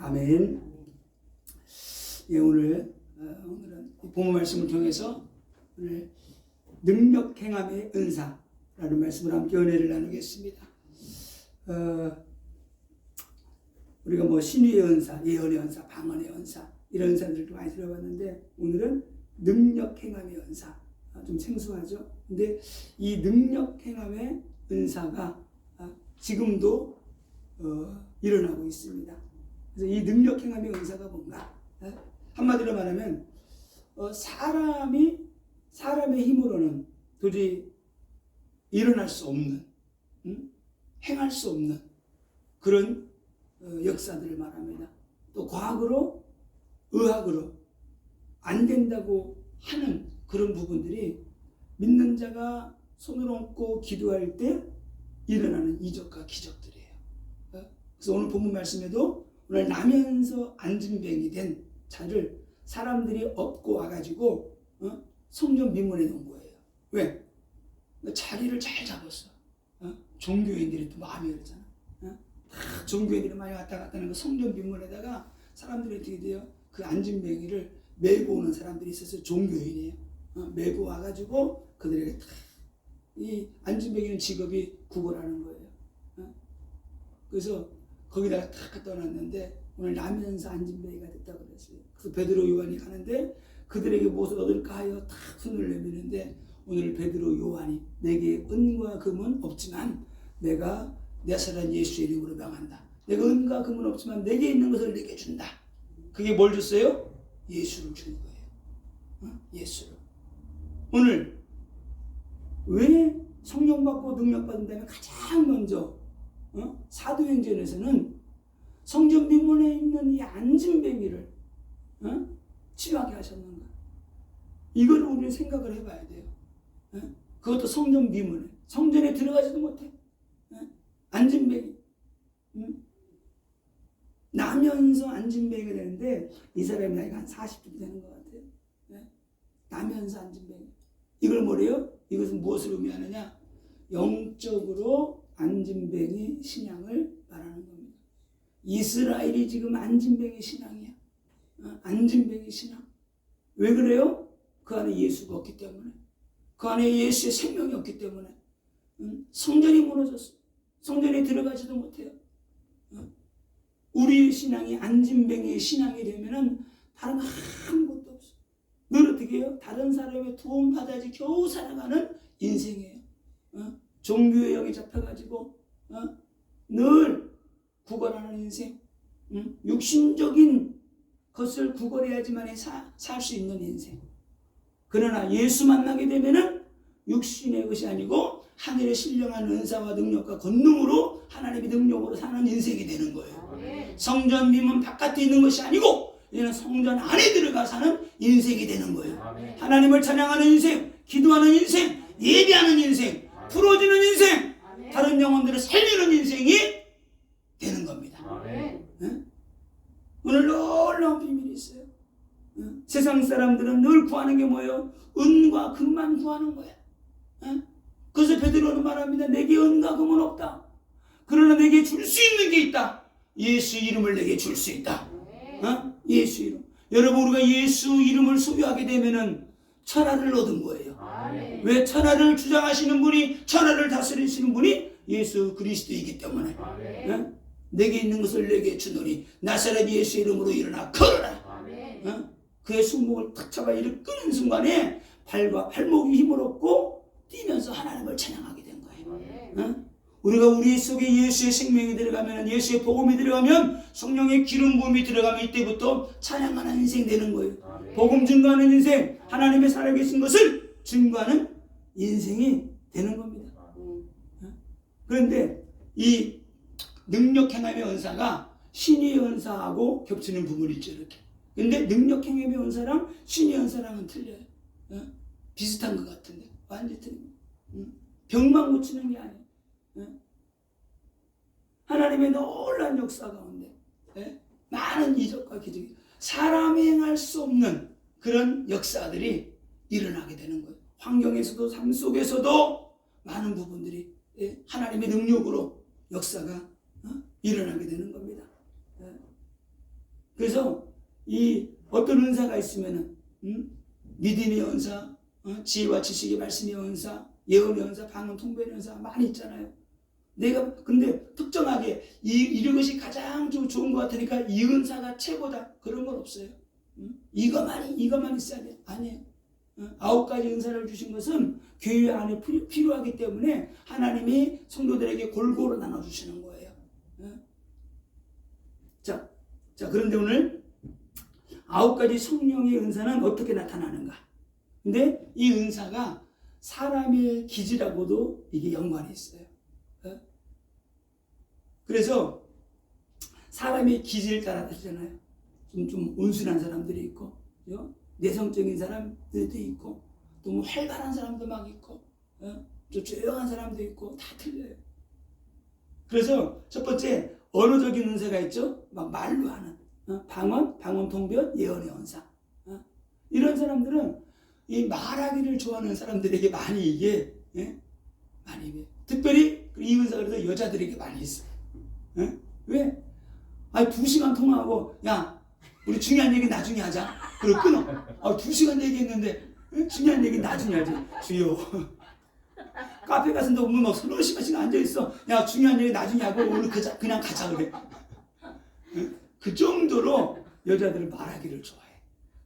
아멘. 예, 오늘은 본문 말씀을 통해서 오늘 능력 행함의 은사라는 말씀을 함께 은혜를 나누겠습니다. 우리가 뭐 신유의 은사, 예언의 은사, 방언의 은사 이런 은사들도 많이 들어봤는데 오늘은 능력 행함의 은사, 좀 생소하죠. 근데 이 능력 행함의 은사가 지금도 일어나고 있습니다. 그래서 이 능력 행함의 은사가 뭔가? 한마디로 말하면 사람의 힘으로는 도저히 일어날 수 없는, 행할 수 없는 그런 역사들을 말합니다. 또 과학으로, 의학으로 안 된다고 하는 그런 부분들이 믿는 자가 손을 얹고 기도할 때 일어나는 이적과 기적들이에요. 그래서 오늘 본문 말씀에도 오늘 나면서 안진뱅이 된 자를 사람들이 업고 와가지고 성전 민문에 놓은 거예요. 왜? 자리를 잘 잡았어. 종교인들이 또 마음이 열잖아. 다 종교인들이 많이 왔다 갔다 하는 그 성전 민문에다가 사람들이 어떻게 돼요? 그 안진뱅이를 메고 오는 사람들이 있어서 종교인이에요. 메고 와가지고 그들에게 이 안진뱅이는 직업이 구걸하는 거예요. 그래서 거기다가 딱 갖다 놨는데 오늘 나면서 안진뱅이가 됐다고 그랬어요. 그래서 베드로 요한이 가는데 그들에게 무엇을 얻을까 하여 탁 손을 내미는데 오늘 베드로 요한이 내게 은과 금은 없지만 내가 나사렛 예수의 이름으로 명한다. 내가 은과 금은 없지만 내게 있는 것을 내게 준다. 그게 뭘 줬어요? 예수를 준 거예요. 예수를. 오늘 왜 성령 받고 능력 받은 다음에 가장 먼저 사도행전에서는 성전 민문에 있는 이 안진뱅이를 치유하게 하셨는가? 이걸 우리는 생각을 해봐야 돼요. 그것도 성전 민문에, 성전에 들어가지도 못해. 안진뱅이. 나면서 안진뱅이가 되는데 이 사람이 나이가 한 40쯤 되는 것 같아요. 나면서 안진뱅이. 이걸 뭐래요? 이것은 무엇을 의미하느냐? 영적으로 안진뱅이 신앙을 말하는 겁니다. 이스라엘이 지금 안진뱅이 신앙이야. 안진뱅이 신앙. 왜 그래요? 그 안에 예수가 없기 때문에. 그 안에 예수의 생명이 없기 때문에. 성전이 무너졌어. 성전에 들어가지도 못해요. 우리의 신앙이 안진뱅이의 신앙이 되면은 다른 아무것도 없어. 늘 어떻게 해요? 다른 사람의 도움 받아야지 겨우 살아가는 인생이에요. 종교의 영에 잡혀가지고 늘 구걸하는 인생, 육신적인 것을 구걸해야지만 살 수 있는 인생. 그러나 예수 만나게 되면은 육신의 것이 아니고 하늘의 신령한 은사와 능력과 권능으로 하나님의 능력으로 사는 인생이 되는 거예요. 성전 민문 바깥에 있는 것이 아니고 이제는 성전 안에 들어가 사는 인생이 되는 거예요. 하나님을 찬양하는 인생, 기도하는 인생, 예배하는 인생, 풀어지는 인생, 다른 영혼들을 살리는 인생이 되는 겁니다. 오늘 놀라운 비밀이 있어요. 세상 사람들은 늘 구하는 게 뭐예요? 은과 금만 구하는 거야. 그래서 베드로는 말합니다. 내게 은과 금은 없다. 그러나 내게 줄 수 있는 게 있다. 예수 이름을 내게 줄 수 있다. 예수 이름. 여러분 우리가 예수 이름을 소유하게 되면은 천하를 얻은 거예요. 왜? 천하를 주장하시는 분이, 천하를 다스리시는 분이 예수 그리스도이기 때문에. 내게 있는 것을 내게 주노니 나사렛 예수 이름으로 일어나 걸어라. 그의 손목을 탁 잡아 이를 끄는 순간에 발과 발목이 힘을 얻고 뛰면서 하나님을 찬양하게 된 거예요. 우리가 우리 속에 예수의 생명이 들어가면, 예수의 복음이 들어가면, 성령의 기름 부음이 들어가면 이때부터 찬양하는 인생 되는 거예요. 복음 증거하는 인생, 하나님의 살아계신 것을 증거하는 인생이 되는 겁니다. 그런데 이 능력 행함의 은사가 신의 은사하고 겹치는 부분이 있죠. 이렇게. 근데 능력 행함의 은사랑 신의 은사랑은 틀려요. 비슷한 것 같은데 완전히 틀립니다. 병만 고치는 게 아니에요. 하나님의 놀라운 역사 가운데 많은 이적과 기적이, 사람이 행할 수 없는 그런 역사들이 일어나게 되는 거예요. 환경에서도 삶 속에서도 많은 부분들이 하나님의 능력으로 역사가 일어나게 되는 겁니다. 그래서 이 어떤 은사가 있으면은 믿음의 은사, 지혜와 지식의 말씀의 은사, 예언의 은사, 방언 통변의 은사 많이 있잖아요. 내가 근데 특정하게 이런 것이 가장 좋은 것 같으니까 이 은사가 최고다 그런 건 없어요. 이거만 있어야 돼. 아니에요. 9가지 은사를 주신 것은 교회 안에 필요하기 때문에 하나님이 성도들에게 골고루 나눠주시는 거예요. 자, 그런데 오늘 9가지 성령의 은사는 어떻게 나타나는가? 근데 이 은사가 사람의 기질하고도 이게 연관이 있어요. 그래서 사람의 기질에 따라 다르잖아요. 좀 온순한 사람들이 있고, 내성적인 사람들도 있고, 또 뭐 활발한 사람도 막 있고, 좀 조용한 사람도 있고, 다 틀려요. 그래서 첫 번째 언어적인 은사가 있죠. 막 말로 하는 방언 통변, 예언의 은사. 이런 사람들은 이 말하기를 좋아하는 사람들에게 많이 이게 많이 특별히 이 은사가 그래서 여자들에게 많이 있어요. 왜? 2시간 통화하고 야 우리 중요한 얘기 나중에 하자. 그리고 끊어. 2시간 얘기했는데 중요한 얘기 나중에 하지. 주요. 카페 가서 너 오늘 막 서너 시간씩 앉아있어. 야 중요한 얘기 나중에 하고 오늘 그냥 가자 그래. 그 정도로 여자들은 말하기를 좋아해.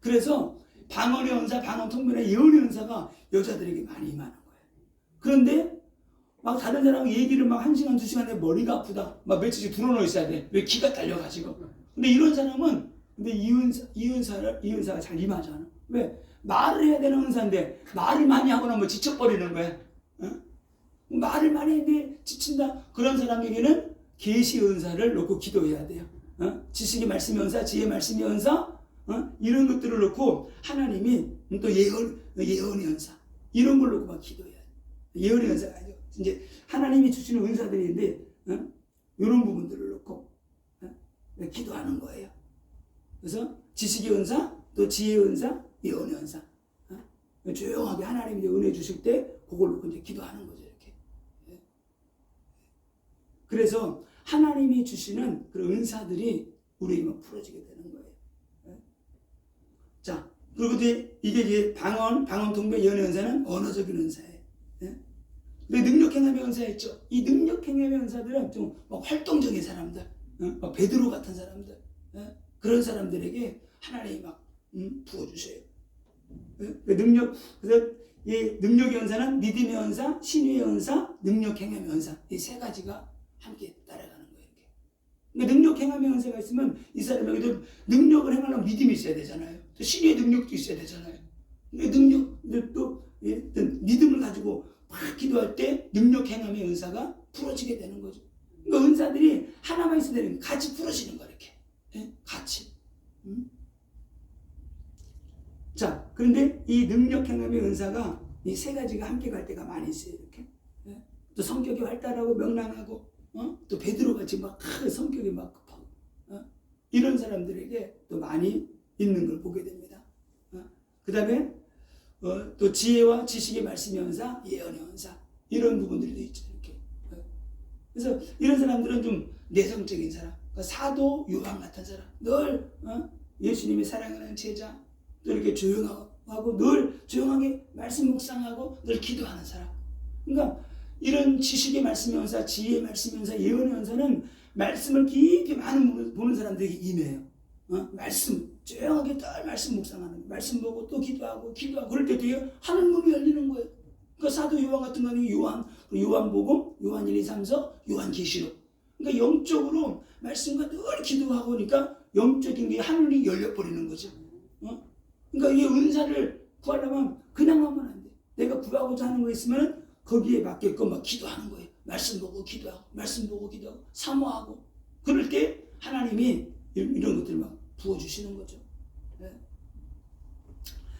그래서 방언의 은사, 방언 통변의 예언의 은사가 여자들에게 많이 임하는 거예요. 그런데 막 다른 사람하고 얘기를 막 1시간, 2시간 내 머리가 아프다. 막 며칠씩 불어넣어 있어야 돼. 왜 기가 딸려가지고. 근데 이런 사람은 근데 이 은사가 잘 임하지 않아. 왜? 말을 해야 되는 은사인데 말을 많이 하고 나면 지쳐버리는 거야. 말을 많이 했는데 지친다. 그런 사람에게는 계시 은사를 놓고 기도해야 돼요. 지식의 말씀의 은사, 지혜의 말씀의 은사, 이런 것들을 놓고 하나님이 또 예언의 은사 이런 걸 놓고 막 기도해야 돼. 예언의 은사가 아니죠. 이제 하나님이 주시는 은사들인데 이런 부분들을 놓고 기도하는 거예요. 그래서 지식의 은사, 또 지혜의 은사, 예언의 은사. 조용하게 하나님이 은혜 주실 때 그걸 놓고 이제 기도하는 거죠. 이렇게. 그래서 하나님이 주시는 그런 은사들이 우리에게 풀어지게 되는 거예요. 자, 그리고 이제 이게 방언 통변, 예언의 은사는 언어적인 은사예요. 근데 능력 행함의 은사 있죠. 이 능력 행함의 은사들은 좀 막 활동적인 사람들, 막 베드로 같은 사람들, 그런 사람들에게 하나님이 막 부어주셔요. 그래서 이 능력의 은사는 믿음의 은사, 신유의 은사, 능력 행함의 은사 이 세 가지가 함께 따라가는 거예요. 이렇게. 그러니까 능력 행함의 은사가 있으면 이 사람에게도 능력을 행하려면 믿음이 있어야 되잖아요. 또 신유의 능력도 있어야 되잖아요. 또 믿음을 가지고 막 기도할 때 능력 행함의 은사가 풀어지게 되는 거죠. 그러니까 은사들이 하나만 있어야 되는 게 같이 풀어지는 거예요. 이렇게. 같이. 자, 그런데 이 능력 행함의 은사가 이 세 가지가 함께 갈 때가 많이 있어요. 이렇게. 또 성격이 활달하고 명랑하고, 또 베드로같이 막 성격이 막 급하고, 이런 사람들에게 또 많이 있는 걸 보게 됩니다. 그 다음에 또 지혜와 지식의 말씀의 은사, 예언의 은사 이런 부분들도 있죠. 이렇게. 그래서 이런 사람들은 좀 내성적인 사람, 그러니까 사도 요한 같은 사람, 늘 예수님이 사랑하는 제자, 또 이렇게 조용하고 늘 조용하게 말씀 묵상하고 늘 기도하는 사람. 그러니까 이런 지식의 말씀의 은사, 지혜의 말씀의 은사, 예언의 은사는 말씀을 깊이 많은 보는 사람들에게 임해요. 말씀 조용하게 늘 말씀 묵상하는, 말씀 보고 또 기도하고 그럴 때 되게 하늘문이 열리는 거예요. 그러니까 사도 요한 같은 경우는 요한복음, 요한 1, 2, 3, 4, 요한계시록. 그러니까 영적으로 말씀과 늘 기도하고 그러니까 영적인 게 하늘이 열려버리는 거죠. 그러니까 이 은사를 구하려면 그냥 하면 안 돼. 내가 구하고자 하는 거 있으면 거기에 맞게끔 막 기도하는 거예요. 말씀 보고 기도하고, 말씀 보고 기도하고, 사모하고. 그럴 때 하나님이 이런 것들을 막 부어주시는 거죠.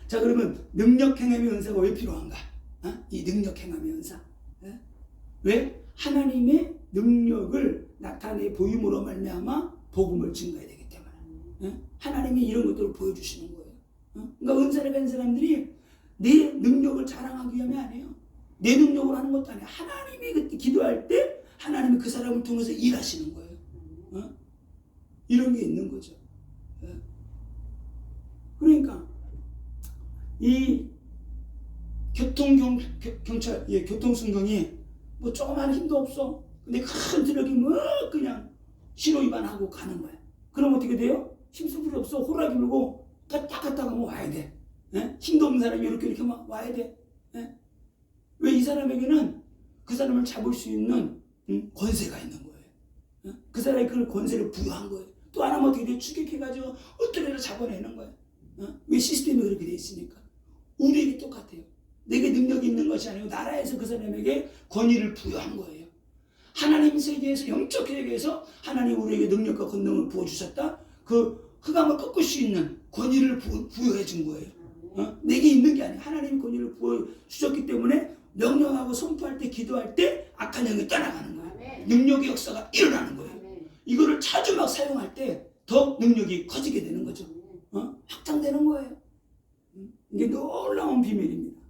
자, 그러면 능력 행함의 은사가 왜 필요한가? 이 능력 행함의 은사. 왜? 하나님의 능력을 나타내 보임으로 말미암아 복음을 증거해야 되기 때문에. 하나님이 이런 것들을 보여주시는 거예요. 그러니까 은사를 가진 사람들이 내 능력을 자랑하기 위함이 아니에요. 내 능력으로 하는 것도 아니에요. 하나님이 그때 기도할 때 하나님이 그 사람을 통해서 일하시는 거예요. 이런 게 있는 거죠. 이 경찰, 교통순경이 뭐 조그마한 힘도 없어. 근데 큰 트럭이 뭐 그냥 신호 위반하고 가는 거야. 그럼 어떻게 돼요? 힘수풀이 없어. 호락이 불고 딱 갔다가 뭐 와야 돼. 예? 힘도 없는 사람이 이렇게 막 와야 돼. 예? 왜 이 사람에게는 그 사람을 잡을 수 있는 권세가 있는 거예요. 예? 그 사람이 그 권세를 부여한 거예요. 또 하나는 어떻게 돼? 추격해가지고 어떤 애를 잡아내는 거예요. 왜 시스템이 그렇게 돼 있으니까. 우리에게 똑같아요. 내게 능력이 있는 것이 아니고 나라에서 그 사람에게 권위를 부여한 거예요. 하나님 세계에서 영적 세계에서 하나님 우리에게 능력과 권능을 부어주셨다. 그 흑암을 꺾을 수 있는 권위를 부여해 준 거예요. 내게 있는 게 아니에요. 하나님이 권위를 부어주셨기 때문에 명령하고 선포할 때 기도할 때 악한 영이 떠나가는 거예요. 능력의 역사가 일어나는 거예요. 이거를 자주 막 사용할 때 더 능력이 커지게 되는 거죠. 확장되는 거예요. 이게 놀라운 비밀입니다.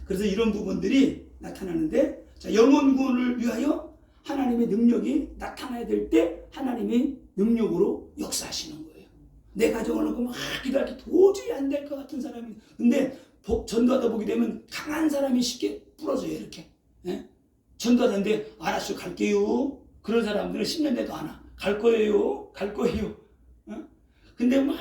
그래서 이런 부분들이 나타나는데, 자, 영혼 구원을 위하여 하나님의 능력이 나타나야 될 때 하나님이 능력으로 역사하시는 거예요. 내 가정을 놓고 막 기도할 때 도저히 안 될 것 같은 사람이, 근데 전도하다 보게 되면 강한 사람이 쉽게 부러져요. 이렇게. 예? 전도하는데 알았어요, 갈게요. 그런 사람들은 10년 돼도 안 와. 갈 거예요. 근데 막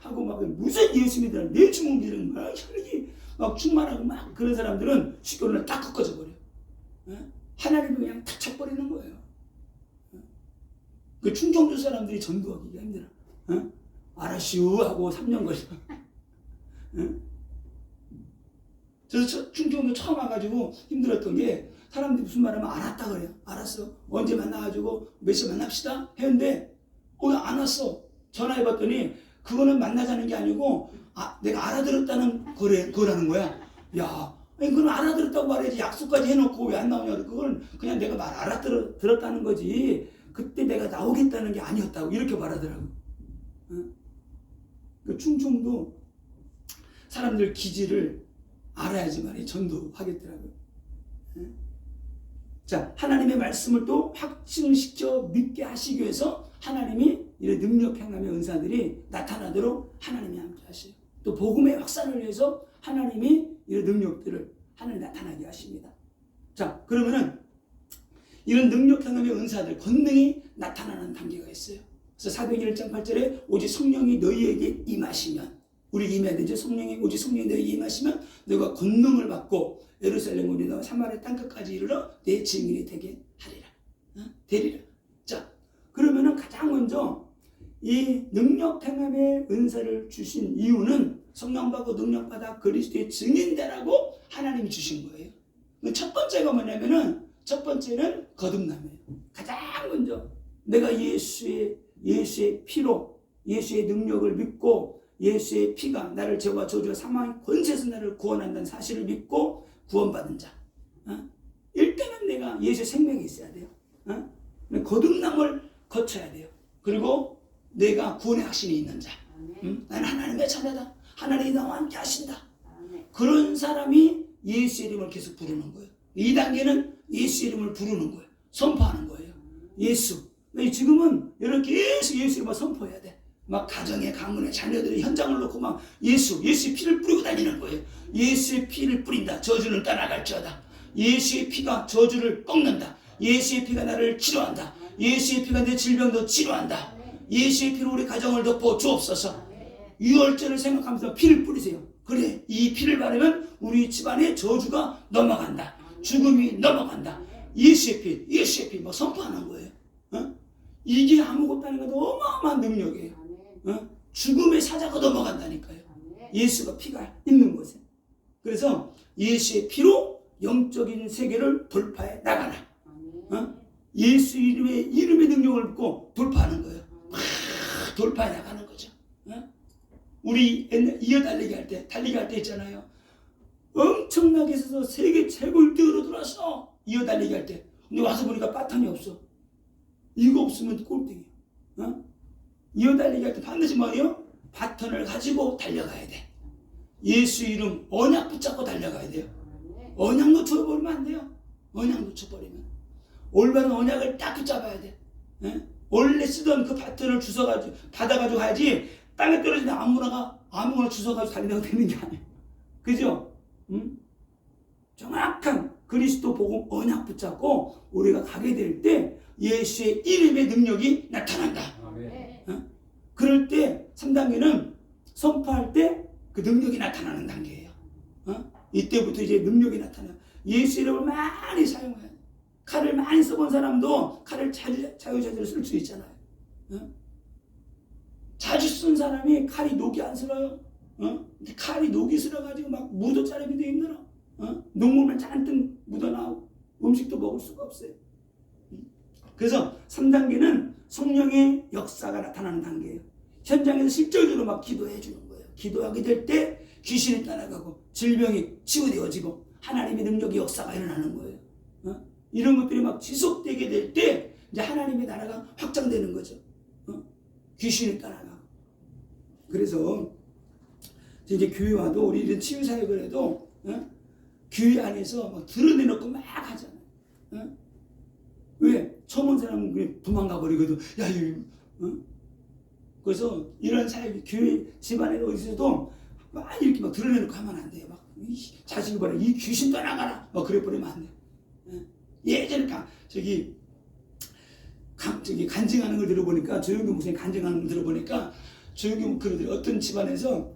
하고 막 무슨 예수 믿으라 내 주먹 믿으라 막 혈기 막 충만하고 막 그런 사람들은 쉽게 오늘 딱 꺾어져 버려. 하나님이 그냥 탁 쳐버리는 거예요. 그 충청도 사람들이 전도하기가 힘들어. 알았슈 하고 3년 걸려. 그래서 충청도 처음 와가지고 힘들었던 게 사람들이 무슨 말하면 알았다 그래요. 알았어. 언제 만나가지고 몇 시에 만납시다 했는데 오늘 안 왔어. 전화해봤더니 그거는 만나자는 게 아니고 내가 알아들었다는 거라는 거야. 야, 아니, 그건 알아들었다고 말해야지. 약속까지 해놓고 왜 안 나오냐. 그건 그냥 내가 말 알아들었다는 거지. 그때 내가 나오겠다는 게 아니었다고 이렇게 말하더라고. 그 충청도 사람들 기질을 알아야지만 전도하겠더라고요. 자, 하나님의 말씀을 또 확증시켜 믿게 하시기 위해서 하나님이 이런 능력 행함의 은사들이 나타나도록 하나님이 함께 하시요. 또 복음의 확산을 위해서 하나님이 이런 능력들을 하나님 나타나게 하십니다. 자, 그러면은 이런 능력 행함의 은사들, 권능이 나타나는 단계가 있어요. 그래서 사도행전 1장 8절에 오직 성령이 너희에게 임하시면, 우리 임해야 되죠. 오직 성령이 너희에게 임하시면 너희가 권능을 받고 예루살렘 우리도 사마리아 땅끝까지 이르러 내 증인이 되게 하리라. 되리라. 자, 그러면은 가장 먼저 이 능력 행함의 은사를 주신 이유는 성령 받고 능력 받아 그리스도의 증인되라고 하나님이 주신 거예요. 첫 번째가 뭐냐면은 첫 번째는 거듭남이에요. 가장 먼저 내가 예수의 피로 예수의 능력을 믿고 예수의 피가 나를 죄와 저주와 사망의 권세에서 나를 구원한다는 사실을 믿고 구원받은 자. 일단은 내가 예수의 생명이 있어야 돼요. 거듭남을 거쳐야 돼요. 그리고 내가 구원의 확신이 있는 자. 나는 하나님의 자녀다. 하나님이 나와 함께 하신다. 그런 사람이 예수의 이름을 계속 부르는 거예요. 2단계는 예수의 이름을 부르는 거예요. 선포하는 거예요. 예수. 지금은 이렇게 계속 예수 이름을 선포해야 돼. 막 가정에 가문에 자녀들이 현장을 놓고 막 예수의 피를 뿌리고 다니는 거예요. 예수의 피를 뿌린다. 저주는 떠나갈지어다. 예수의 피가 저주를 꺾는다. 예수의 피가 나를 치료한다. 예수의 피가 내 질병도 치료한다. 예수의 피로 우리 가정을 덮어 주옵소서. 유월절을 생각하면서 피를 뿌리세요. 그래, 이 피를 바르면 우리 집안의 저주가 넘어간다. 죽음이 넘어간다. 예수의 피 뭐 선포하는 거예요. 이게 아무것도 아닌 것도 어마어마한 능력이에요. 죽음의 사자가 넘어간다니까요. 예수가 피가 있는 곳에. 그래서 예수의 피로 영적인 세계를 돌파해 나가라. 예수 이름의 능력을 믿고 돌파하는 거예요. 돌파해 나가는 거죠. 우리 이어 달리기 할 때 있잖아요. 엄청나게 있어서 세계 최고 1등으로 들어왔어. 이어 달리기 할 때. 근데 와서 보니까 바탕이 없어. 이거 없으면 꼴등이야. 이어 달리기 할 때 반드시 뭐예요? 바턴을 가지고 달려가야 돼. 예수 이름 언약 붙잡고 달려가야 돼요. 언약 놓쳐버리면 안 돼요. 언약 놓쳐버리면. 올바른 언약을 딱 붙잡아야 돼. 원래 쓰던 그 바턴을 받아가지고 가야지 땅에 떨어지는 아무거나 주워가지고 달린다고 되는 게 아니에요. 그죠? 응? 정확한 그리스도 복음 언약 붙잡고 우리가 가게 될 때 예수의 이름의 능력이 나타난다. 어? 그럴 때 3단계는 선포할 때 그 능력이 나타나는 단계예요. 어? 이때부터 이제 능력이 나타나요. 예수 이름을 많이 사용해요. 칼을 많이 써본 사람도 칼을 자유자재로 쓸 수 있잖아요. 어? 자주 쓴 사람이 칼이 녹이 안 슬어요. 어? 근데 칼이 녹이 슬어가지고 막 무도 자르기도 힘들어. 어? 녹물만 잔뜩 묻어나오고 음식도 먹을 수가 없어요. 그래서 3단계는 성령의 역사가 나타나는 단계예요. 현장에서 실질적으로 막 기도해 주는 거예요. 기도하게 될 때 귀신이 따라가고 질병이 치유되어지고 하나님의 능력의 역사가 일어나는 거예요. 어? 이런 것들이 막 지속되게 될 때 이제 하나님의 나라가 확장되는 거죠. 어? 귀신이 따라가고. 그래서 이제 교회 와도 우리 이런 치유 사역을 해도 어? 교회 안에서 막 드러내놓고 막 하잖아요. 어? 왜? 처음 온 사람은 그냥 도망가 버리거든. 야, 이거, 어? 그래서 이런 사역이 교회 집안에 어디서도 막 이렇게 막 드러내놓고 하면 안 돼요. 막 자식이 봐라, 이 귀신 떠나가라. 막 그래 버리면 안 돼요. 예전에 저기 간증하는 걸 들어보니까 조영규 목사님 간증하는 걸 들어보니까 조영규 그러더니 어떤 집안에서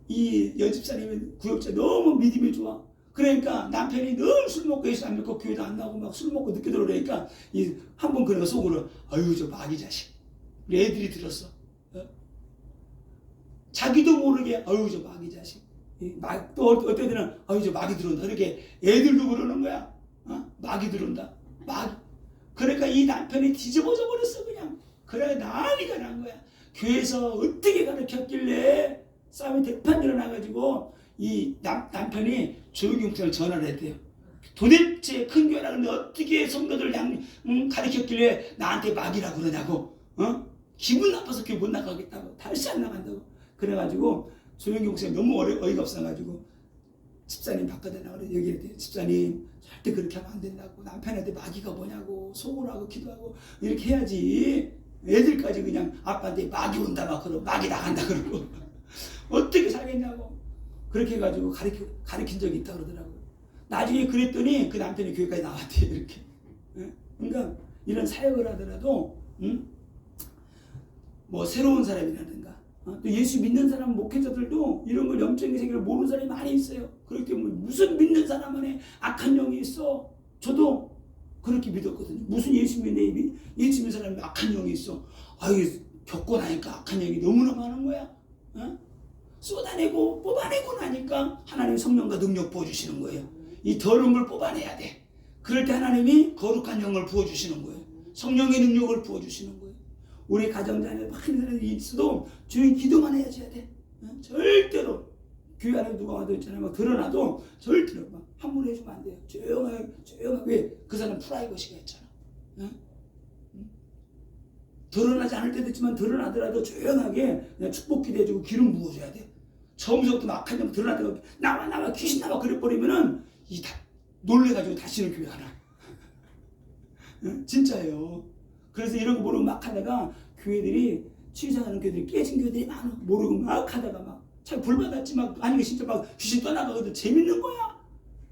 이 여집사님의 구역자 너무 믿음이 좋아. 그러니까 남편이 늘 술 먹고 예수 안 믿고 교회도 안 나오고 막 술 먹고 늦게 들어오니까 한 번 그러니까 속으로 아유 저 마귀 자식. 우리 애들이 들었어. 자기도 모르게 아유 저 마귀 자식. 또 어떤 때는 아유 저 마귀 들어온다. 이렇게 애들도 그러는 거야. 마귀 들어온다. 마귀. 그러니까 이 남편이 뒤집어져 버렸어 그냥. 그래 난리가 난 거야. 교회에서 어떻게 가르쳤길래 싸움이 대판 일어나가지고 이 남편이 조용기 목사를 전화를 했대요. 도대체 큰 교회라 근데 어떻게 성도들 가르쳤길래 나한테 마귀라고 그러냐고. 기분 나빠서 교회 못 나가겠다고. 다시 안 나간다고. 그래가지고 조용기 목사님 너무 어이가 없어가지고 집사님 바깥에 나가서 얘기했대요. 집사님 절대 그렇게 하면 안 된다고. 남편한테 마귀가 뭐냐고 소고를 하고 기도하고 이렇게 해야지. 애들까지 그냥 아빠한테 마귀 온다 막 그러고 마귀 나간다 그러고 어떻게 살겠냐고. 그렇게 해가지고 가르친 적이 있다 그러더라고요. 나중에 그랬더니 그 남편이 교회까지 나왔대요. 이렇게. 그러니까 이런 사역을 하더라도 뭐 새로운 사람이라든가 또 예수 믿는 사람 목회자들도 이런 걸 영적인 세계를 모르는 사람이 많이 있어요. 그렇기 때문에 무슨 믿는 사람 안에 악한 영이 있어. 저도 그렇게 믿었거든요. 무슨 예수 믿는 사람이 악한 영이 있어. 아유 겪고 나니까 악한 영이 너무나 많은 거야. 쏟아내고 뽑아내고 나니까 하나님이 성령과 능력 부어주시는 거예요. 이 더러운 걸 뽑아내야 돼. 그럴 때 하나님이 거룩한 영을 부어주시는 거예요. 성령의 능력을 부어주시는 거예요. 우리 가정자녀 많은 사람이 있어도 조용히 기도만 해야지 돼. 절대로 교회 안에 누가 와도 있잖아요. 막 드러나도 절대로 막 함부로 해주면 안 돼요. 조용하게 왜? 그 사람 프라이버시가 있잖아. 드러나지 않을 때도 있지만 드러나더라도 조용하게 그냥 축복 기도해주고 기름 부어줘야 돼. 처음부터 막 악한 점 드러나다가 나와 귀신 나와 그래버리면은 놀래가지고 다시는 교회 안 와. 진짜예요. 그래서 이런 거 모르고 막 하다가 교회들이 취사하는 교회들이 깨진 교회들이 많아. 모르고 막 하다가 막 참 불받았지 막 아니 진짜 막 귀신 떠나가거든. 재밌는 거야.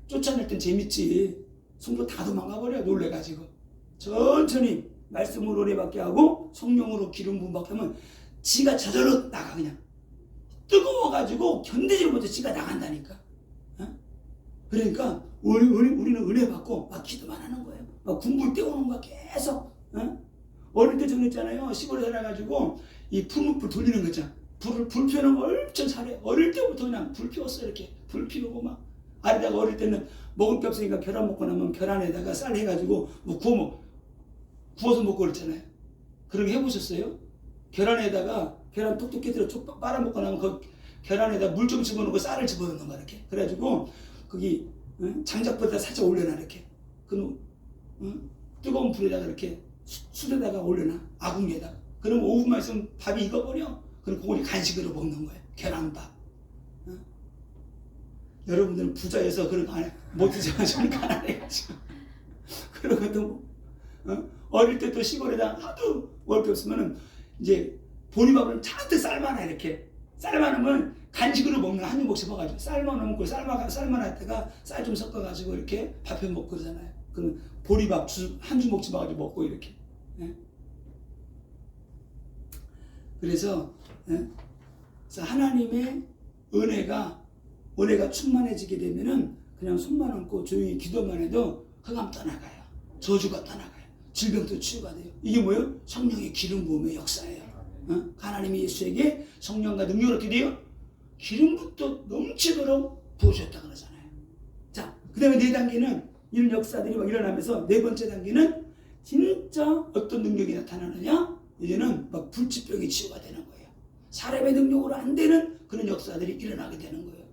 쫓아낼 땐 재밌지. 성도 다 도망가버려 놀래가지고. 천천히 말씀으로 은혜받게 하고 성령으로 기름 부음 받게 하면 지가 저절로 나가. 그냥 뜨거워가지고 견디지 못해 지가 나간다니까. 그러니까 우리는 은혜 받고 막 기도만 하는 거예요. 막 군불 떼우는 거야 계속. 어릴 때 정했잖아요. 시골에 살아가지고 이 풀무불 돌리는 거 있잖아. 불 피우는 거 엄청 잘해. 어릴 때부터 그냥 불 피웠어. 이렇게 불 피우고 막 아래다가 어릴 때는 먹을 게 없으니까 계란 먹고 나면 계란에다가 쌀 해가지고 뭐 구워서 먹고 그랬잖아요. 그런 거 해보셨어요? 계란에다가 계란 톡톡 깨뜨려 쪽 빨아먹고 나면 그 계란에다 물 좀 집어넣고 쌀을 집어넣는 거야. 이렇게 그래가지고 거기 장작불에다 살짝 올려놔. 이렇게 뜨거운 불에다가 이렇게 숯에다가 올려놔. 아궁이에다가. 그럼 5분만 있으면 밥이 익어버려. 그럼 그걸 간식으로 먹는 거예요. 계란밥. 여러분들은 부자여서 그런 거 안 해. 못 드시면 저는 가난해가지고. 그러고도 어릴 때 또 시골에다 하도 먹을 게 없으면은 이제 보리밥을 잔뜩 삶아놔. 이렇게 삶아놓으면 간식으로 먹는 한 입 먹씩 먹어가지고 삶아놓으면 그 삶아놨다가 쌀 좀 섞어가지고 이렇게 밥해 먹고 그러잖아요. 그러면 보리밥 한 주먹씩 먹어가지고 먹고 이렇게. 예? 그래서 하나님의 은혜가 충만해지게 되면은 그냥 손만 얹고 조용히 기도만 해도 흑암 떠나가요. 저주가 떠나가요. 질병도 치유가 돼요. 이게 뭐예요? 성령의 기름 부음의 역사예요. 하나님이 예수에게 성령과 능력을 어떻게 돼요? 기름부터 넘치도록 부어주셨다 그러잖아요. 자, 그 다음에 4단계는 이런 역사들이 막 일어나면서 4번째 단계는 진짜 어떤 능력이 나타나느냐? 이제는 막 불치병이 치유가 되는 거예요. 사람의 능력으로 안 되는 그런 역사들이 일어나게 되는 거예요.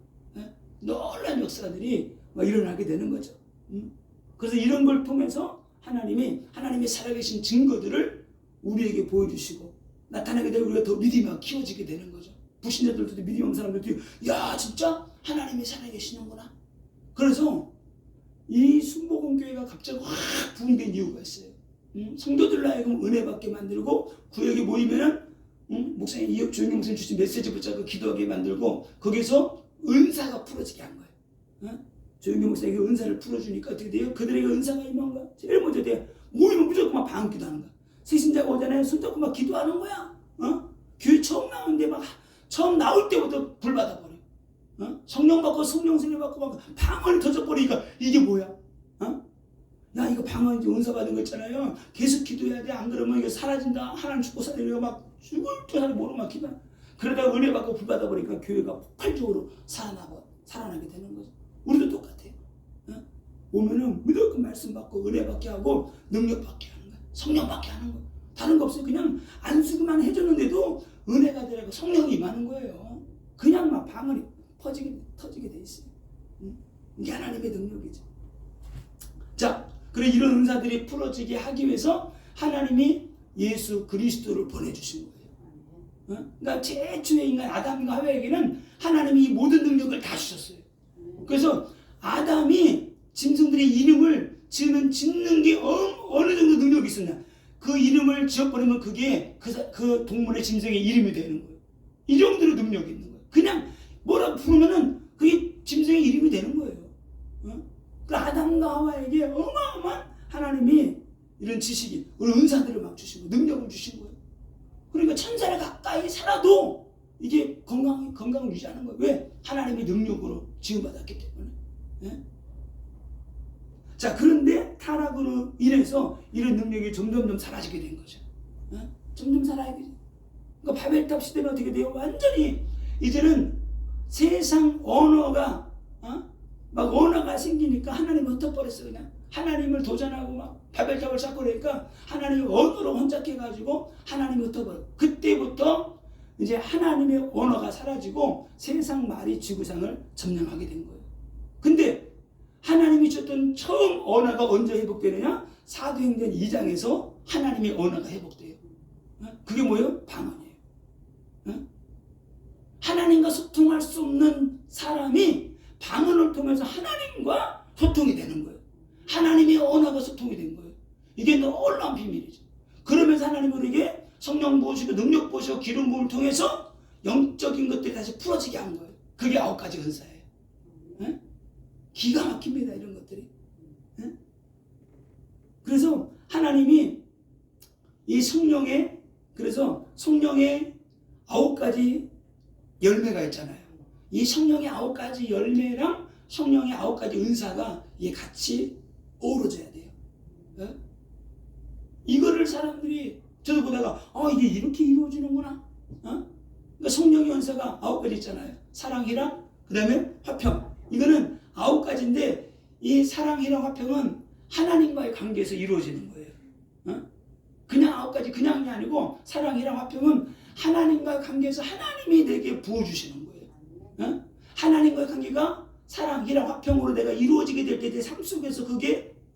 놀라운 역사들이 막 일어나게 되는 거죠. 그래서 이런 걸 통해서 하나님이 살아계신 증거들을 우리에게 보여주시고 나타나게 되고 우리가 더 믿음이 키워지게 되는 거죠. 불신자들도 믿음 없는 사람들도 야 진짜 하나님이 살아계시는구나. 그래서 이 순복음교회가 갑자기 확 부흥된 이유가 있어요. 성도들로 하여금 은혜 받게 만들고 구역에 모이면은 목사님 조영경 목사님 주신 메시지 붙잡고 기도하게 만들고 거기서 은사가 풀어지게 한 거예요. 조영경 목사님이 은사를 풀어주니까 어떻게 돼요? 그들에게 은사가 임한 거야. 제일 먼저 돼요. 모이면 무조건 막 방언 기도하는 거야. 새신자가 오잖아요. 손 잡고 막 기도하는 거야. 교회 처음 나오는데 막 처음 나올 때부터 불 받아버려. 성령 받고 성령 세례 받고 막 방언이 터져버리니까 이게 뭐야? 야 이거 방언 은사 받은 거 있잖아요. 계속 기도해야 돼. 안 그러면 이거 사라진다. 하나님 죽고 살리려고 막 죽을 줄 알고 모르고 막 기도. 그러다가 은혜 받고 불 받아버리니까 교회가 폭발적으로 살아나게 되는 거죠. 우리도 똑같아요. 오면은 무조건 말씀 받고 은혜 받게 하고 능력 받게 하는 거야. 성령 받게 하는 거야. 다른 거 없어요. 그냥 안수기만 해줬는데도 은혜가 되라고 성령이 임하는 거예요. 그냥 막 방언이 터지게 돼 있어요. 이게 하나님의 능력이죠. 자, 그래 이런 은사들이 풀어지게 하기 위해서 하나님이 예수 그리스도를 보내주신 거예요. 그러니까 최초의 인간 아담과 하와에게는 하나님이 이 모든 능력을 다 주셨어요. 그래서 아담이 짐승들의 이름을 짓는 게 어느 정도 능력이 있었냐. 그 이름을 지어버리면 그게 그 동물의 짐승의 이름이 되는 거예요. 이 정도로 능력이 있는 거예요. 그냥 뭐라 부르면은 그게 짐승의 이름이 되는 거예요. 그 아담과 하와에게 어마어마한 하나님이 이런 지식이, 은사들을 막 주신 거예요. 능력을 주신 거예요. 그러니까 천사를 가까이 살아도 이게 건강을 유지하는 거예요. 왜? 하나님의 능력으로 지음받았기 때문에. 예? 자, 그런데 타락으로 인해서 이런 능력이 점점 사라지게 된 거죠. 점점 사라지게. 그러니까 바벨탑 시대는 어떻게 돼요? 완전히 이제는 세상 언어가 막 언어가 생기니까 하나님 흩어버렸어요. 그냥 하나님을 도전하고 막 바벨탑을 쌓고 그러니까 하나님의 언어로 혼잡해가지고 하나님을 흩어버려. 그때부터 이제 하나님의 언어가 사라지고 세상 말이 지구상을 점령하게 된 거예요. 근데 하나님이 주셨던 처음 언어가 언제 회복되느냐? 사도행전 2장에서 하나님의 언어가 회복돼요. 그게 뭐예요? 방언이에요. 하나님과 소통할 수 없는 사람이 방언을 통해서 하나님과 소통이 되는 거예요. 하나님의 언어가 소통이 된 거예요. 이게 놀라운 비밀이죠. 그러면서 하나님은 우리에게 성령 부으시고 능력 부으시고 기름 부음을 통해서 영적인 것들이 다시 풀어지게 한 거예요. 그게 9가지 은사예요. 기가 막힙니다. 이런 것들이. 그래서 하나님이 이 성령의 9가지 열매가 있잖아요. 이 성령의 9가지 열매랑 성령의 9가지 은사가 이게 같이 어우러져야 돼요. 이거를 사람들이 저도 보다가 이게 이렇게 이루어지는구나. 그러니까 성령의 은사가 9가지 있잖아요. 사랑이랑 그 다음에 화평. 이거는 9가지인데 이 사랑이랑 화평은 하나님과의 관계에서 이루어지는 거예요. 그냥 9가지 그냥이 아니고 사랑이랑 화평은 하나님과의 관계에서 하나님이 내게 부어주시는 거예요. 하나님과의 관계가 사랑이랑 화평으로 내가 이루어지게 될 때 내 삶 속에서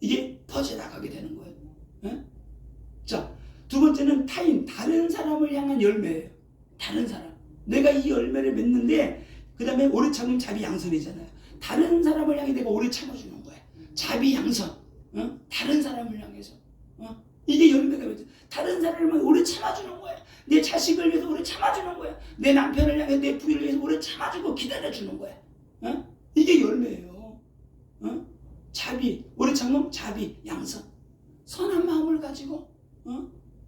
이게 퍼져나가게 되는 거예요. 자, 두 번째는 타인, 다른 사람을 향한 열매예요. 다른 사람. 내가 이 열매를 맺는데 그 다음에 오래 참으면 자비 양선이잖아요. 다른 사람을 향해 내가 오래 참아주는 거야. 자비 양선. 다른 사람을 향해서. 이게 열매가 맺어. 다른 사람을 오래 참아주는 거야. 내 자식을 위해서 오래 참아주는 거야. 내 남편을 향해 내 부인을 위해서 오래 참아주고 기다려주는 거야. 이게 열매예요. 자비, 오래 참으면 자비, 양선, 선한 마음을 가지고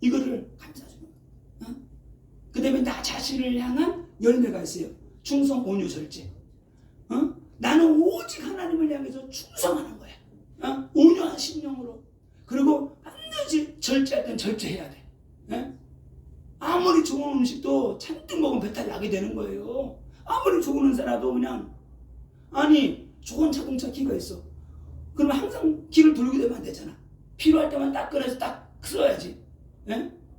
이거를 감싸주는 거야. 그 다음에 나 자신을 향한 열매가 있어요. 충성, 온유, 절제. 나는 오직 하나님을 향해서 충성하는 거야. 온유한 심령으로. 그리고 반드시 절제할 땐 절제해야 돼. 아무리 좋은 음식도 잔뜩 먹으면 배탈 나게 되는 거예요. 아무리 좋은 은사라도 그냥, 아니 좋은 자동차 키가 있어. 그러면 항상 키를 돌리게 되면 안 되잖아. 필요할 때만 딱 꺼내서 딱 써야지.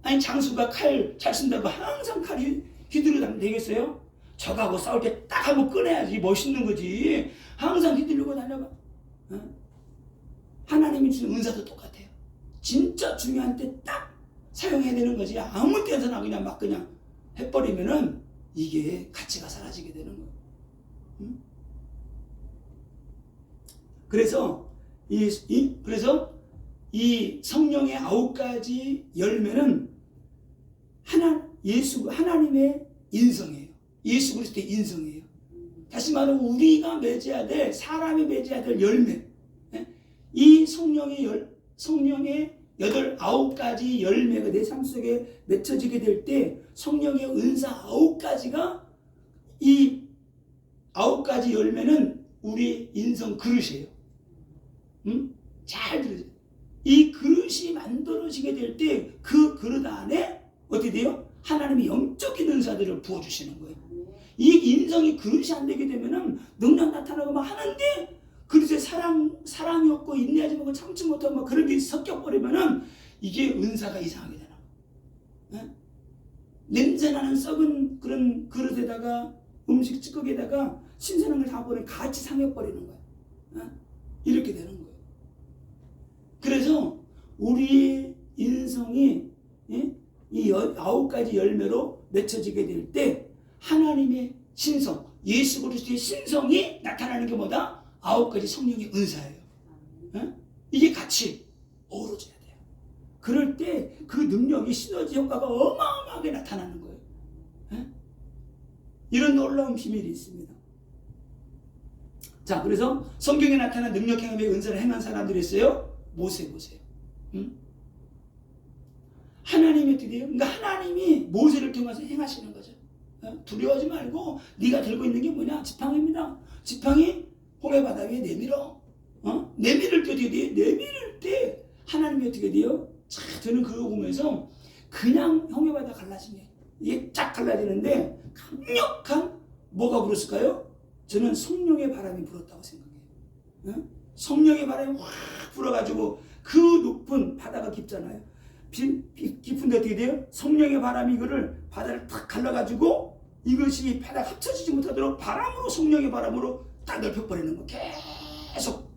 아니 장수가 칼 잘 쓴다고 항상 칼 휘두르고 다니면 되겠어요? 적하고 싸울 때 딱 한번 꺼내야지 멋있는 거지. 항상 휘두르고 다녀봐. 하나님이 주는 은사도 똑같아요. 진짜 중요한 때 딱 사용해야 되는 거지. 아무 때나 그냥 막 그냥 해버리면은 이게 가치가 사라지게 되는 거예요. 그래서 이 성령의 9가지 열매는 하나님의 인성이에요. 예수 그리스도의 인성이에요. 다시 말하면 우리가 맺어야 될, 사람이 맺어야 될 열매. 이 성령의 9가지 열매가 내 삶 속에 맺혀지게 될 때 성령의 은사 9가지가, 이 9가지 열매는 우리 인성 그릇이에요. 잘 들으세요. 이 그릇이 만들어지게 될 때 그 그릇 안에 어떻게 돼요? 하나님이 영적인 은사들을 부어주시는 거예요. 이 인성이 그릇이 안 되게 되면은 능력 나타나고 막 하는데 그릇에 사랑이 없고 인내하지 못하고 참지 못하고 막 그런 게 섞여버리면은 이게 은사가 이상하게 되는 거예요. 냄새나는 썩은 그런 그릇에다가 음식 찌꺼기에다가 신선한 걸 다 버리면 같이 상해버리는 거예요. 이렇게 되는 거예요. 그래서 우리의 인성이 이 9가지 열매로 맺혀지게 될 때 하나님의 신성, 예수 그리스도의 신성이 나타나는 게 뭐다? 9가지 성령의 은사예요. 이게 같이 어우러져야 돼요. 그럴 때 그 능력이 시너지 효과가 어마어마하게 나타나는 거예요. 이런 놀라운 비밀이 있습니다. 자, 그래서 성경에 나타난 능력 행함의 은사를 행한 사람들이 있어요. 모세 보세요. 하나님이 드디어, 그러니까 하나님이 모세를 통해서 행하시는 거죠. 두려워하지 말고 네가 들고 있는 게 뭐냐? 지팡이입니다. 지팡이 홍해 바다 위에 내밀어. 내밀을 때 어떻게 돼요? 내밀을 때 하나님이 어떻게 돼요? 자, 저는 그거 보면서 그냥 홍해 바다 갈라지네. 이게 쫙 갈라지는데 강력한 뭐가 불었을까요? 저는 성령의 바람이 불었다고 생각해요. 성령의 바람이 확 불어가지고 그 높은 바다가 깊잖아요. 깊은데 어떻게 돼요? 성령의 바람이 이거를 바다를 탁 갈라가지고 이것이 바다가 합쳐지지 못하도록 바람으로, 성령의 바람으로 딱 넓혀버리는 거. 계속.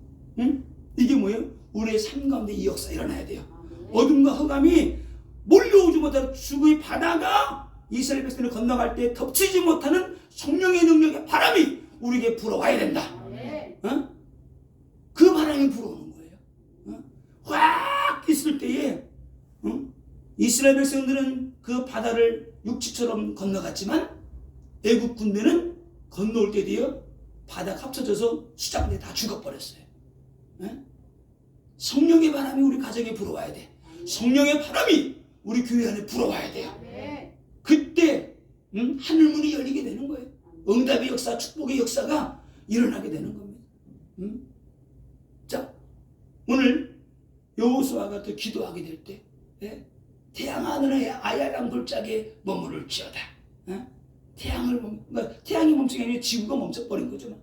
이게 뭐예요? 우리의 삶 가운데 이 역사 일어나야 돼요. 어둠과 흑암이 몰려오지 못하도록 죽의 바다가 이스라엘 백성을 건너갈 때 덮치지 못하는 성령의 능력의 바람이 우리에게 불어와야 된다. 그 바람이 불어오는 거예요. 확 있을 때에 이스라엘 백성들은 그 바다를 육지처럼 건너갔지만 애국 군대는 건너올 때 되어 바다가 합쳐져서 수장대 다 죽어버렸어요. 성령의 바람이 우리 가정에 불어와야 돼. 성령의 바람이 우리 교회 안에 불어와야 돼요. 그때 하늘문이 열리게 되는 거예요. 응답의 역사, 축복의 역사가 일어나게 되는 겁니다. 자, 오늘 여호수아가 또 기도하게 될 때, 태양 하늘에 아야랑 골짜기에 머무를지어다. 그러니까 태양이 멈춘 게 아니라 지구가 멈춰버린 거죠.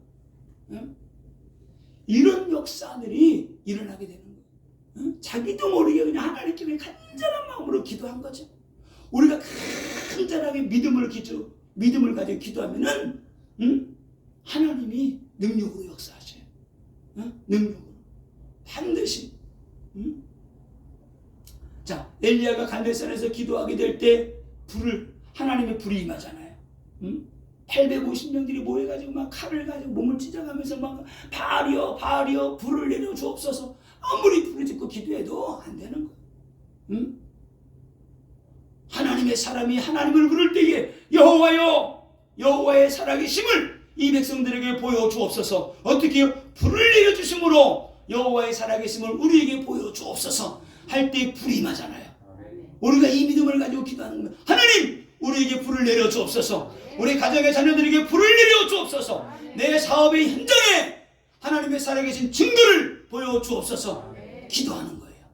이런 역사들이 일어나게 되는 거예요. 자기도 모르게 그냥 하나님께 간절한 마음으로 기도한 거죠. 우리가 간절하게 믿음을 가지고 기도하면은 하나님이 능력으로 역사하셔요. 능력으로 반드시. 자, 엘리야가 갈멜산에서 기도하게 될 때 하나님의 불이 임하잖아요. 850명들이 모여가지고 막 칼을 가지고 몸을 찢어가면서 막 바알이여 불을 내려 주옵소서. 아무리 불을 짓고 기도해도 안 되는 거예요. 하나님의 사람이 하나님을 부를 때에 여호와여, 여호와의 살아계심을 이 백성들에게 보여주옵소서. 어떻게 해요? 불을 내려주심으로 여호와의 살아계심을 우리에게 보여주옵소서 할 때 불이 임하잖아요. 우리가 이 믿음을 가지고 기도하는 거예요. 하나님, 우리에게 불을 내려주옵소서. 우리 가정의 자녀들에게 불을 내려주옵소서. 내 사업의 현장에 하나님의 살아계신 증거를 보여주옵소서. 기도하는 거예요.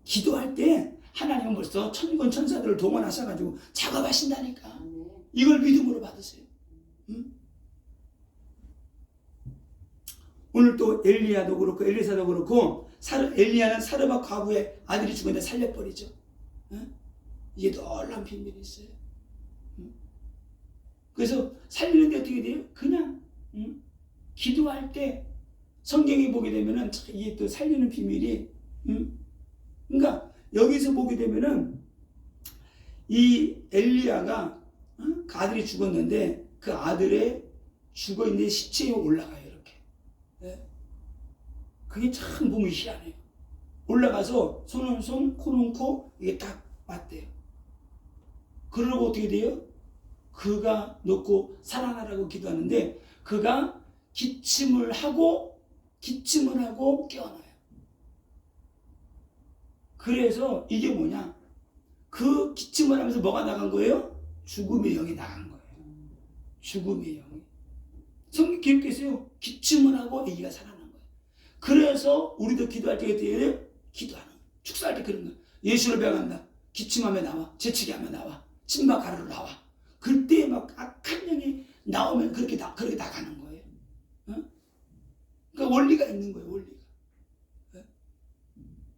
기도할 때 하나님은 벌써 천군 천사들을 동원하셔가지고 작업하신다니까. 이걸 믿음으로 받으세요. 오늘 또 엘리야도 그렇고 엘리사도 그렇고 엘리야는 사르밧 과부의 아들이 죽었는데 살려버리죠. 이게 놀라운 비밀이 있어요. 그래서 살리는데 어떻게 돼요? 그냥 기도할 때 성경에 보게 되면은 이게 또 살리는 비밀이 그러니까 여기서 보게 되면은 이 엘리야가 그 아들이 죽었는데 그 아들의 죽어있는 시체에 올라가요. 이렇게. 그게 참 보면 희한해요. 올라가서 손은 손, 코는 코, 이게 딱 맞대요. 그러고 어떻게 돼요? 그가 놓고 살아나라고 기도하는데 그가 기침을 하고 깨어나요. 그래서 이게 뭐냐? 그 기침을 하면서 뭐가 나간 거예요? 죽음의 영이 나간 거예요. 죽음의 영이. 성경 기억하세요? 기침을 하고 아기가 살아난 거예요. 그래서 우리도 기도할 때 기도하는 거예요. 축사할 때 그런 거예요. 예수를 배워간다. 기침하면 나와. 재치기하면 나와. 침막 가르러 나와. 그때 막 악한 영이 나오면 그렇게 나가는 거예요. 그러니까 원리가 있는 거예요. 원리가.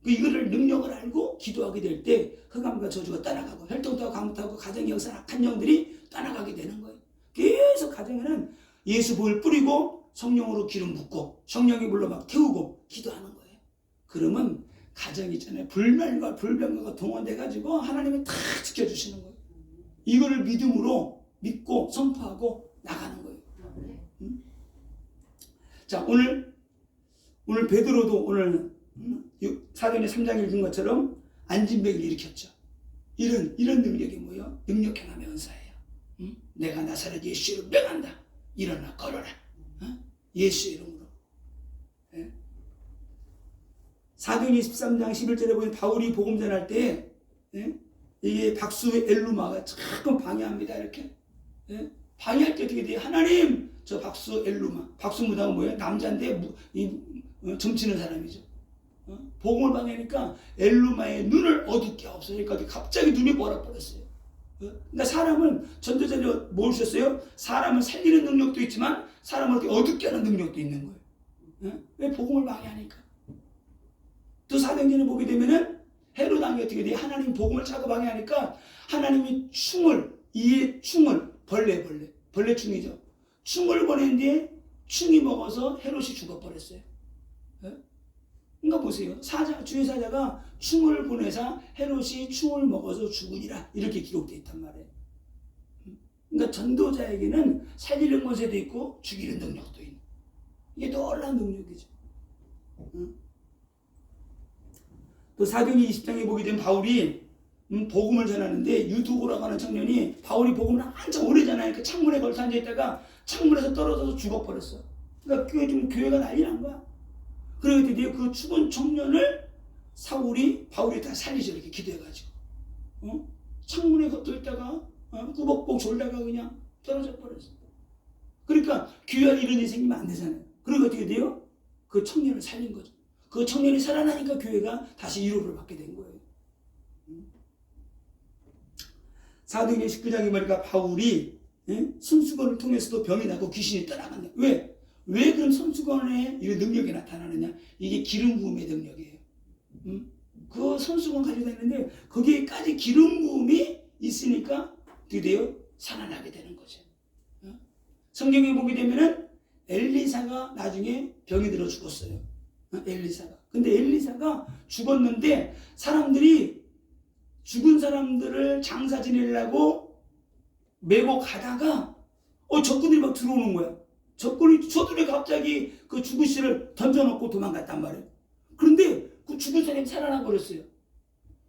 이거를 능력을 알고 기도하게 될 때 흑암과 저주가 떠나가고 혈통도 강타하고 가정의 역사 악한 영들이 떠나가게 되는 거예요. 계속 가정에는 예수 불 뿌리고 성령으로 기름 붓고 성령의 불로 막 태우고 기도하는 거예요. 그러면 가정이 있잖아요. 불멸과 불병과가 동원돼가지고 하나님이 다 지켜주시는 거예요. 이거를 믿음으로 믿고 선포하고 나가는 거예요. 자, 오늘 베드로도 오늘 사도행전 3장 읽은 것처럼 안진뱅이를 일으켰죠. 이런 능력이 뭐예요? 능력 행함의 은사예요. 내가 나사렛 예수를 명한다. 일어나 걸어라. 예수 이름으로. 사도행전 13장 11절에 보면 바울이 복음 전할 때 이게 박수의 엘루마가 자꾸 방해합니다. 이렇게. 방해할 때 어떻게 돼요? 하나님, 저 박수 엘루마. 박수 무당은 뭐예요? 남자인데 점치는 사람이죠. 복음을 방해하니까 엘루마의 눈을 어둡게 하옵소서. 그러니까 갑자기 눈이 멀어버렸어요. 그러니까 사람은 전도자료 뭘 주셨어요? 사람을 살리는 능력도 있지만 사람을 이렇게 어둡게 하는 능력도 있는 거예요. 왜? 복음을 방해하니까. 또 사도행전을 보게 되면은 헤롯 왕이 어떻게 돼요? 하나님 복음을 자꾸 방해하니까 하나님이 이에 충을 벌레충이죠. 충을 보냈는데 충이 먹어서 헤롯이 죽어버렸어요. 그러니까 보세요. 주의 사자가 충을 보내사 헤롯이 충을 먹어서 죽으니라 이렇게 기록되어 있단 말이에요. 그러니까 전도자에게는 살리는 권세도 있고 죽이는 능력도 있는. 이게 놀라운 능력이죠. 또 사도행전 20장에 보게 되면 바울이 복음을 전하는데 유두고라고 하는 청년이 바울이 복음을 한참 오래잖아요. 그 창문에 걸터 앉아있다가 창문에서 떨어져서 죽어버렸어. 그러니까 교회가 난리 난 거야. 그러게 드디어 그 죽은 청년을 바울이 다 살리죠. 이렇게 기도해가지고. 창문에 걷어 있다가 꾸벅꾸벅 졸다가 그냥 떨어져 버렸어. 그러니까 교회 안에 이런 일이 생기면 안 되잖아요. 그리고 어떻게 돼요? 그 청년을 살린 거죠. 그 청년이 살아나니까 교회가 다시 위로를 받게 된 거예요. 사도행전 19장에 보니까 바울이 손수건을 통해서도 병이 나고 귀신이 떠나간다. 왜? 왜 그럼 손수건에 이 능력이 나타나느냐? 이게 기름 부음의 능력이에요. 그 손수건 가지고 다니는데 거기에까지 기름 부음이 있으니까 어떻게 돼요? 살아나게 되는 거죠. 성경에 보게 되면은 엘리사가 나중에 병이 들어 죽었어요. 엘리사가. 근데 엘리사가 죽었는데 사람들이 죽은 사람들을 장사 지내려고 메고 가다가 적군들이 막 들어오는 거야. 저들이 갑자기 그 죽은 씨를 던져놓고 도망갔단 말이에요. 그런데 그 죽은 사람이 살아나 버렸어요.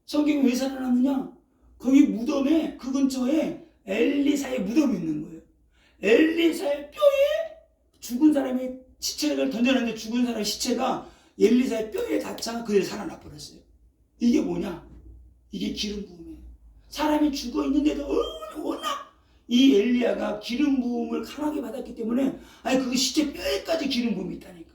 성경이 왜 살아났느냐? 거기 무덤에 그 근처에 엘리사의 무덤이 있는 거예요. 엘리사의 뼈에 죽은 사람이 시체를 던져놨는데 죽은 사람의 시체가 엘리사의 뼈에 닿자 그대로 살아나 버렸어요. 이게 뭐냐? 이게 기름 부음이에요. 사람이 죽어 있는데도 워낙 이 엘리야가 기름 부음을 강하게 받았기 때문에 아니 그 시체 뼈에까지 기름 부음이 있다니까.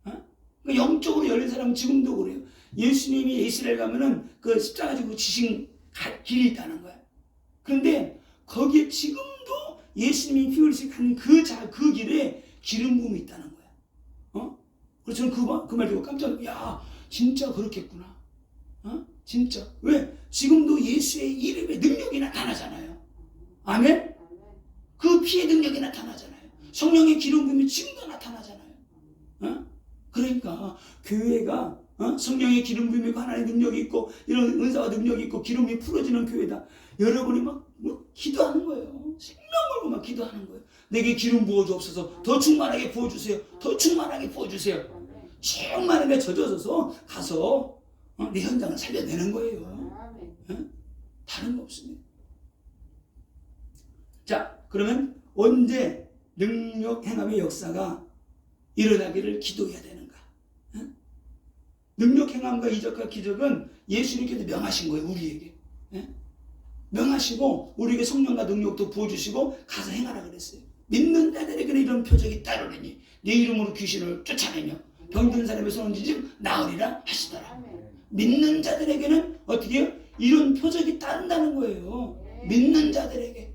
어? 그러니까 영적으로 열린 사람은 지금도 그래요. 예수님이 이스라엘 가면은 그 십자가 지고 지신 길이 있다는 거야. 그런데 거기에 지금도 예수님이 피 흘리신 그 길에 기름 부음이 있다는 거야. 그래서 저는 그 말 듣고 깜짝 놀랐어요. 야, 진짜 그렇겠구나. 진짜. 왜? 지금도 예수의 이름의 능력이 나타나잖아요. 아멘? 그 피의 능력이 나타나잖아요. 성령의 기름 부음이 지금도 나타나잖아요. 그러니까 교회가 성령의 기름 부음이 있고 하나님의 능력이 있고 이런 은사와 능력이 있고 기름이 풀어지는 교회다. 여러분이 막 기도하는 거예요. 생명 걸고 막 기도하는 거예요. 내게 기름 부어주옵소서. 더 충만하게 부어주세요. 더 충만하게 부어주세요. 충만하게 젖어져서 가서 내 현장을 살려내는 거예요. 다른 거 없습니다. 자, 그러면 언제 능력 행함의 역사가 일어나기를 기도해야 되는가? 능력 행함과 이적과 기적은 예수님께서 명하신 거예요. 우리에게. 명하시고 우리에게 성령과 능력도 부어주시고 가서 행하라 그랬어요. 믿는 자들에게는 이런 표적이 따르리니 내 이름으로 귀신을 쫓아내며 병든 사람의 손을 쥐지 나으리라 하시더라. 믿는 자들에게는 어떻게 해요? 이런 표적이 따른다는 거예요. 믿는 자들에게.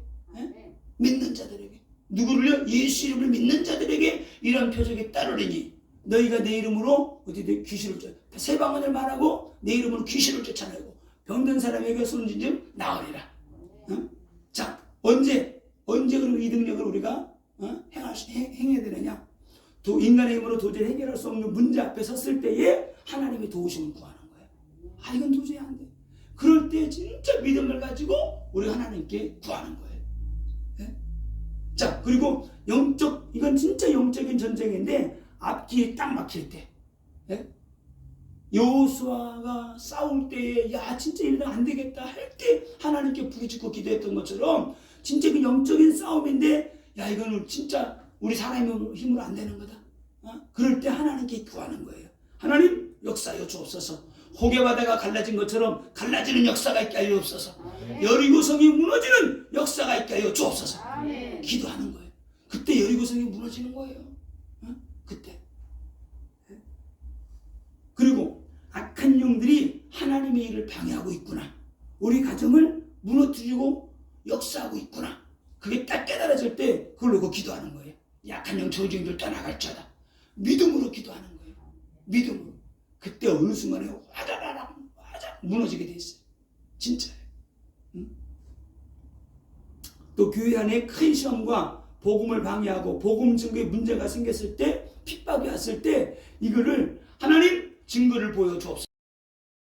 믿는 자들에게. 누구를요? 예수 이름을 믿는 자들에게 이런 표적이 따르리니 너희가 내 이름으로 어떻게 귀신을 세 방언을 말하고 내 이름으로 귀신을 쫓아내고 병든 사람에게 손을 쥐지 나으리라. 자, 언제 그럼 이 능력을 우리가 행해야 되느냐? 인간의 힘으로 도저히 해결할 수 없는 문제 앞에 섰을 때에 하나님의 도우심을 구하는 거예요. 이건 도저히 안 돼. 그럴 때 진짜 믿음을 가지고 우리 하나님께 구하는 거예요. 자, 그리고 이건 진짜 영적인 전쟁인데 앞뒤에 딱 막힐 때, 여호수아가 싸울 때에 야 진짜 이러다 안 되겠다 할 때 하나님께 부르짖고 기도했던 것처럼 진짜 그 영적인 싸움인데 야 이거는 진짜 우리 사람의 힘으로 안 되는 거다. 그럴 때 하나님께 구하는 거예요. 하나님 역사하여 주옵소서. 호게바다가 갈라진 것처럼 갈라지는 역사가 있게 하여 주옵소서. 여리고성이 무너지는 역사가 있게 하여 주옵소서. 기도하는 거예요. 그때 여리고성이 무너지는 거예요. 그때. 그리고 악한 영들이 하나님의 일을 방해하고 있구나. 우리 가정을 무너뜨리고 역사하고 있구나. 그게 딱 깨달아질 때 그걸 놓고 기도하는 거예요. 약한 영 저주인들 떠나갈 자다. 믿음으로 기도하는 거예요. 믿음으로. 그때 어느 순간에 화자라락 무너지게 돼 있어요. 진짜예요. 또 교회 안에 큰 시험과 복음을 방해하고 복음 증거에 문제가 생겼을 때 핍박이 왔을 때 이거를 하나님 증거를 보여주옵소서.